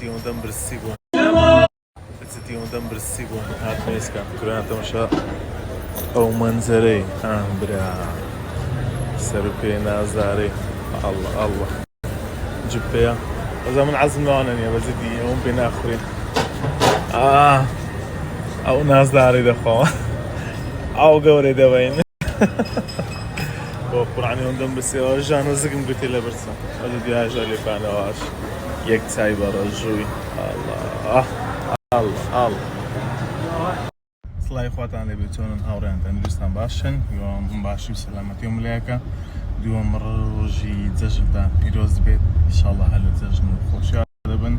دەم برسی بوون دەم برسی بوون هات مێسکان کوریان تەماشا ئەو مەنزەرەی برا سەر و پێی نازارەی ئەڵڵە جبپەیە ئەزا من عەزم لەوانە نییە بەجددی ئەوم پێ ناخورێن ئەو نازدارەی دەخۆوە ئەو گەورەی دەبین بۆ قورعانی ئەوەندەم بسێەوە ژان و زگم گوتی لە برسە ئەجە دیاژە لێپانەوەش یەک چای بەڕۆژووی ئەڵڵ سڵای خواتان لێبێت چۆنن هاوڕێیان تەندروستان باشن هیوام باشی و سەلامەتی و ملایەکە دووەم ڕۆژی جەژنتان پیرۆز بێت ئینشاڵڵا هەر لە جەژن و خۆشیار دەبن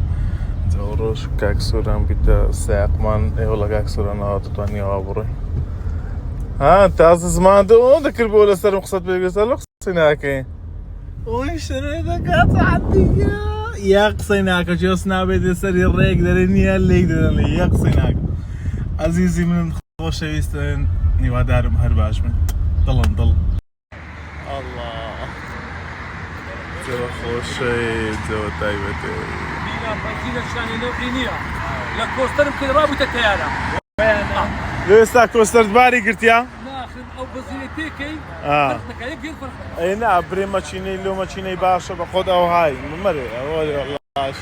جەو ڕۆژ کاک سۆران بیتە سایقمان ئێوە لە کاک سۆرانەوە دەتوانیەوە بڕۆی تازە زمانەوە دەکرد بۆ لەسەرم قسەت بێگەسەر لە قسەی ناکەی ئۆی شەرێ دەکات عەدیە یا قسەی ناکە جۆس نابێت سەری ڕێک دەرێ نییە لێک دەدەن یا قسەی ناکە عەزیزی من خۆشەویستن هیوادارم هەر باش بن دڵم دڵ ئەڵڵا جەوە خۆشەی جەوە تایبەتێ بەنزینە شتانی نەوری نییە لە کۆستەرم کرد ڕابوویتە تەیارە ئێستا کۆستەرت باری گرتیا؟ ناخن ئەو بەنزینەی پێکەی فەرق یەک فەرق ئەی نا برێ مەچینەی لۆ مەچینەی باشە بە خۆت ئەو های مەمەرێ ئەوە باش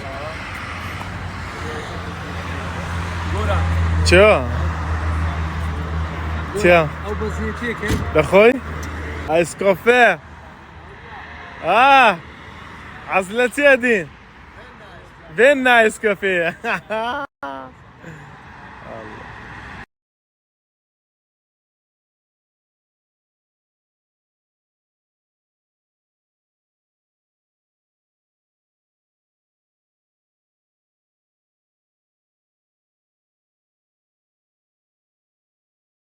گۆرە چێ؟ چێ؟ ئەو بەنزینەی پێکەی دەخۆی؟ ئایسکۆفێ عەز لە چێ دین؟ بێن نایسکۆفێ